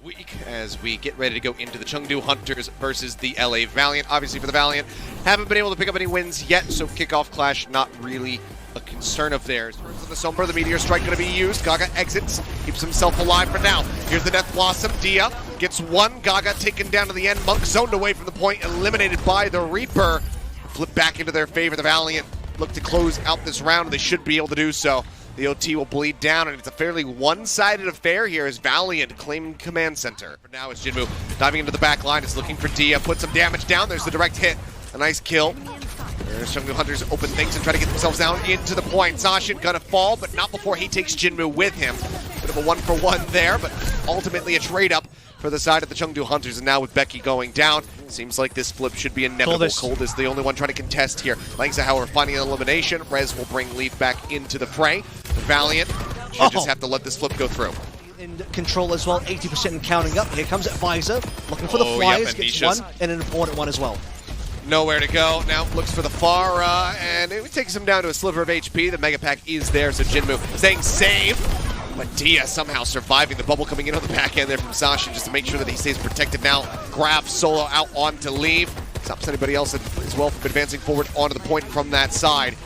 week as we get ready to go into the Chengdu Hunters versus the LA Valiant. Obviously for the Valiant, haven't been able to pick up any wins yet, so Kickoff Clash not really a concern of theirs. Turns on the Sombra, the Meteor Strike going to be used. Gaga exits, keeps himself alive for now. Here's the Death Blossom. Dia gets one. Gaga taken down to the end. Monk zoned away from the point, eliminated by the Reaper. Flip back into their favor. The Valiant look to close out this round. They should be able to do so. The OT will bleed down, and it's a fairly one-sided affair here as Valiant claiming command center. For now, it's Jinmu diving into the back line. It's looking for Dia. Put some damage down. There's the direct hit. A nice kill. There's Chengdu Hunters open things and try to get themselves down into the point. Zacian gonna fall, but not before he takes Jinmu with him. Bit of a one-for-one there, but ultimately a trade-up for the side of the Chengdu Hunters. And now with Becky going down, seems like this flip should be inevitable. Coldest the only one trying to contest here. Langza, however, finding an elimination. Rez will bring Leaf back into the fray. The Valiant should just have to let this flip go through. In control as well, 80% and counting up. Here comes Visor, looking for the flyers, gets one, and an important one as well. Nowhere to go. Now looks for the Pharah, and it takes him down to a sliver of HP. The Mega Pack is there, so Jinmu staying safe. But Dia somehow surviving. The bubble coming in on the back end there from Zacian just to make sure that he stays protected now. Grab solo out on to leave. Stops anybody else as well from advancing forward onto the point from that side.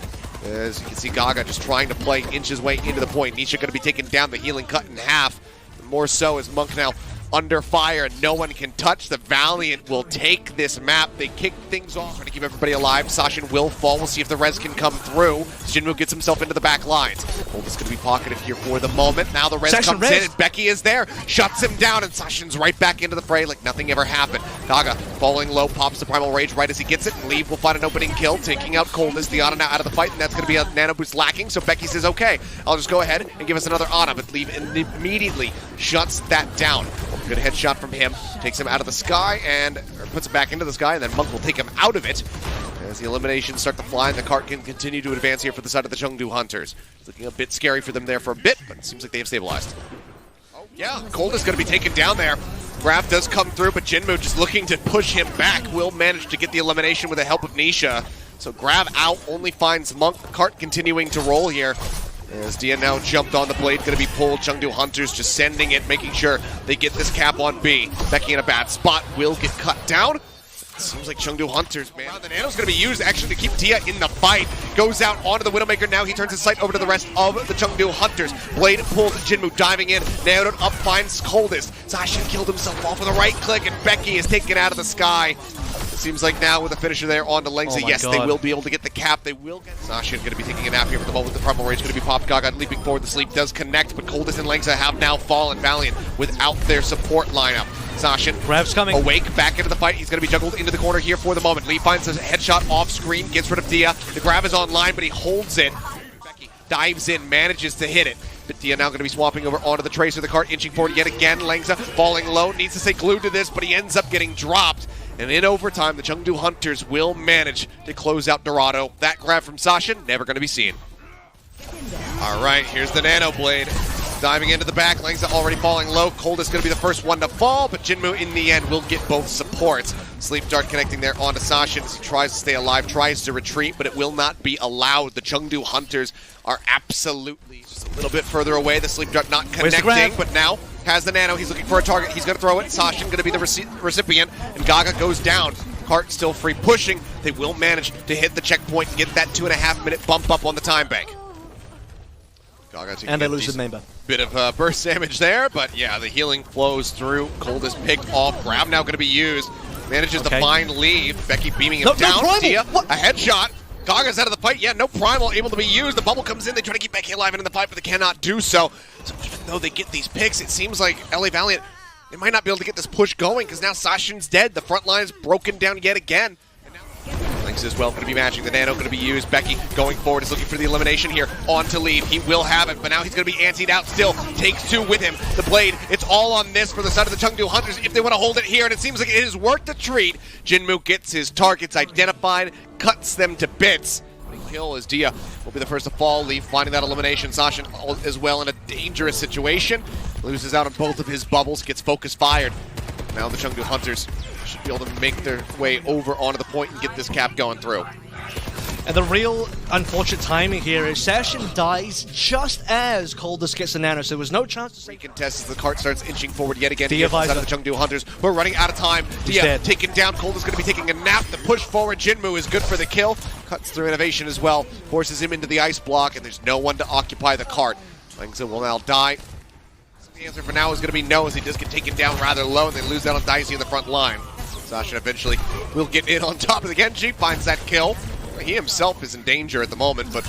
As you can see, Gaga just trying to play inch his way into the point. Nisha going to be taken down, the healing cut in half. More so as Monk now under fire, and no one can touch. The Valiant will take this map. They kick things off, trying to keep everybody alive. Zacian will fall. We'll see if the res can come through. Jinmu gets himself into the back lines. Gold is going to be pocketed here for the moment. Now the res comes in, and Becky is there. Shuts him down, and Zacian's right back into the fray like nothing ever happened. Gaga falling low, pops the Primal Rage right as he gets it. Leave will find an opening kill, taking out Coldest. The Ana now out of the fight, and that's going to be a nano boost lacking. So Becky says, okay, I'll just go ahead and give us another Ana, but Leave immediately shuts that down. Good headshot from him, takes him out of the sky and puts him back into the sky, and then Monk will take him out of it as the eliminations start to fly, and the cart can continue to advance here for the side of the Chengdu Hunters. It's looking a bit scary for them there for a bit, but it seems like they have stabilized. Oh yeah, Cold is going to be taken down there. Graf does come through, but Jinmu just looking to push him back will manage to get the elimination with the help of Nisha. So Grav out, only finds Monk. Cart continuing to roll here. As Dia now jumped on the blade, going to be pulled. Chengdu Hunters just sending it, making sure they get this cap on B. Becky in a bad spot, will get cut down. Seems like Chengdu Hunters, man. The nano's going to be used actually to keep Dia in the fight. Goes out onto the Widowmaker now. He turns his sight over to the rest of the Chengdu Hunters. Blade pulled, Jinmu diving in. Nanoed up, finds Coldest. Zacian killed himself off with a right click, and Becky is taken out of the sky. It seems like now with the finisher there on to Langza, yes, they will be able to get the cap. They will get Zacian going to be taking a nap here for the moment. The Primal Rage going to be popped. Gaga leaping forward. The sleep does connect, but Coldest and Langza have now fallen. Valiant without their support lineup. Zacian Grav's coming. Awake, back into the fight. He's going to be juggled into the corner here for the moment. Lee finds a headshot off screen, gets rid of Dia. The grab is online, but he holds it. Becky dives in, manages to hit it. But Dia now going to be swapping over onto the Tracer. The cart inching forward yet again. Langza falling low, needs to stay glued to this, but he ends up getting dropped. And in overtime, the Chengdu Hunters will manage to close out Dorado. That grab from Zacian, never going to be seen. All right, here's the Nano Blade. Diving into the back, Langza already falling low. Coldest going to be the first one to fall, but Jinmu in the end will get both supports. Sleep Dart connecting there onto Zacian as he tries to stay alive, tries to retreat, but it will not be allowed. The Chengdu Hunters are absolutely just a little bit further away. The Sleep Dart not connecting, but now has the Nano. He's looking for a target. He's going to throw it. Zacian going to be the recipient, and Gaga goes down. Cart still free pushing. They will manage to hit the checkpoint and get that 2.5-minute bump up on the time bank. And they lose the member. Bit of burst damage there, but yeah, the healing flows through. Coldest picked off. Grab now going to be used. Manages to find Leave. Becky beaming him down. Dia, a headshot. Gaga's out of the fight. Yeah, no Primal able to be used. The bubble comes in. They try to keep Becky alive and in the fight, but they cannot do so. So even though they get these picks, it seems like LA Valiant, they might not be able to get this push going because now Zacian's dead. The front line is broken down yet again. Lynx as well going to be matching. The Nano going to be used. Becky going forward is looking for the elimination here. On to Leave. He will have it, but now he's going to be antied out still. Takes two with him. The Blade, it's all on this for the side of the Chengdu Hunters if they want to hold it here, and it seems like it is worth the treat. Jinmu gets his targets identified, cuts them to bits. Kill as Dia will be the first to fall. Leave finding that elimination. Zacian as well in a dangerous situation. Loses out on both of his bubbles, gets focus fired. Now the Chengdu Hunters should be able to make their way over onto the point and get this cap going through. And the real unfortunate timing here is Session dies just as Coldest gets the nano, so there was no chance to save. Contest as the cart starts inching forward yet again. Dia Out of the Chengdu Hunters. We're running out of time. Dia taken down. Coldest going to be taking a nap. The push forward. Jinmu is good for the kill. Cuts through innovation as well. Forces him into the ice block, and there's no one to occupy the cart. Langza will now die. The answer for now is going to be no, as he does get taken down rather low, and they lose out on Dicey in the front line. Sasha eventually will get in on top of the Genji, finds that kill. He himself is in danger at the moment, but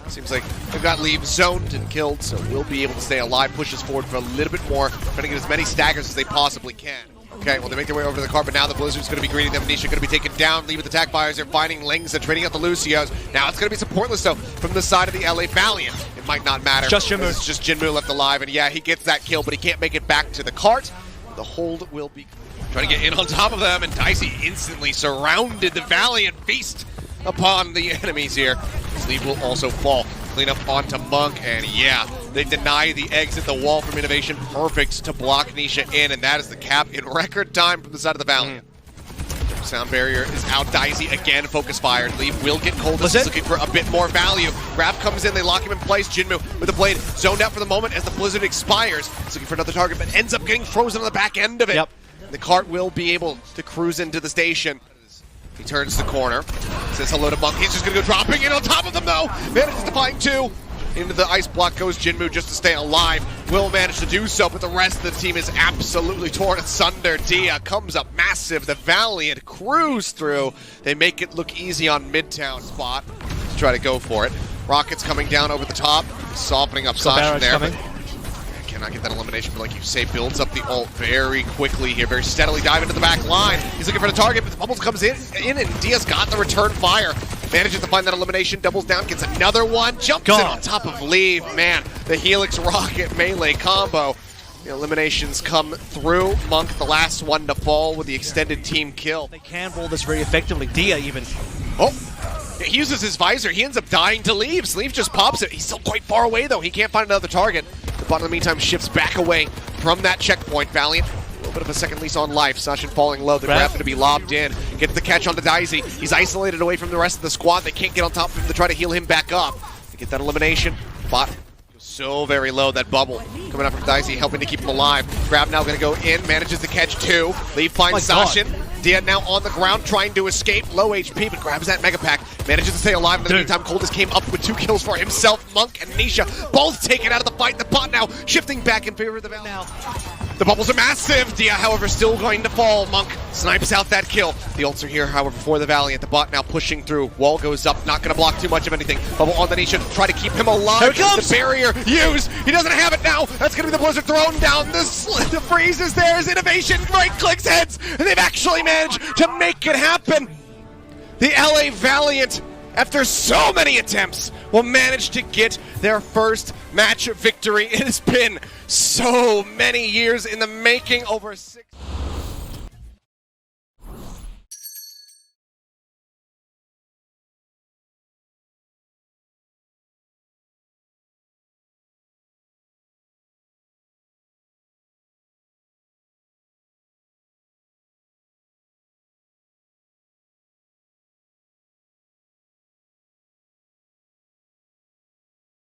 seems like they've got Leave zoned and killed, so we'll be able to stay alive, pushes forward for a little bit more, trying to get as many staggers as they possibly can. Okay, well, they make their way over to the car, but now the Blizzard's going to be greeting them. Nisha going to be taken down. Leave with the attack fires. They're finding Lings and trading out the Lucios. Now it's going to be some pointless, though, from the side of the LA Valiant. It might not matter. Just Jinmu. It's just Jinmu left alive, and yeah, he gets that kill, but he can't make it back to the cart. The hold will be trying to get in on top of them, and Dicey instantly surrounded the Valiant. Feast upon the enemies here. Sleeve will also fall. Clean up onto Monk, and yeah, they deny the exit, the wall from Innovation. Perfect to block Nisha in, and that is the cap in record time from the side of the Valiant. Sound barrier is out. Dicey again, focus fired. Leave will get Coldest. He's looking for a bit more value. Grab comes in, they lock him in place. Jinmu with the blade zoned out for the moment as the Blizzard expires. He's looking for another target, but ends up getting frozen on the back end of it. Yep. The cart will be able to cruise into the station. He turns the corner, says hello to Monk. He's just going to go dropping in on top of them, though. Manages to find two. Into the ice block goes Jinmu just to stay alive. Will manage to do so, but the rest of the team is absolutely torn asunder. Dia comes up massive. The Valiant cruise through. They make it look easy on MIDTOWN spot to try to go for it. Rockets coming down over the top, softening up Sasha there. Cannot get that elimination, but like you say, builds up the ult very quickly here, very steadily dive into the back line. He's looking for the target, but the bubbles comes in and Dia's got the return fire. Manages to find that elimination, doubles down, gets another one, jumps in on top of Leave. Man, the Helix Rocket melee combo. The eliminations come through. Monk, the last one to fall with the extended team kill. They can roll this very effectively. Dia even. Oh! He uses his visor. He ends up dying to Leave. Sleeve just pops it. He's still quite far away, though. He can't find another target. The bot, in the meantime, shifts back away from that checkpoint. Valiant, a little bit of a second lease on life. Sashin falling low. The grab to be lobbed in. Gets the catch onto Dicey. He's isolated away from the rest of the squad. They can't get on top of him to try to heal him back up. They get that elimination. Bot goes so very low. That bubble coming up from Dicey, helping to keep him alive. Grab now going to go in. Manages to catch two. Leave finds Sashin. Dia now on the ground trying to escape. Low HP, but grabs that Mega Pack. Manages to stay alive. In the meantime, Coldest came up with 2 kills for himself. Monk and Nisha both taken out of the fight. The bot now shifting back in favor of the Valiant. The bubbles are massive. Dia, however, still going to fall. Monk snipes out that kill. The ults are here, however, for the Valiant. The bot now pushing through. Wall goes up. Not going to block too much of anything. Bubble on the Nisha to try to keep him alive. Here it comes. The barrier used. He doesn't have it now. That's going to be the Blizzard thrown down. The freeze is there. Innovation right clicks heads. And they've actually managed to make it happen. The LA Valiant, after so many attempts, will manage to get their first match victory. It has been so many years in the making, over 6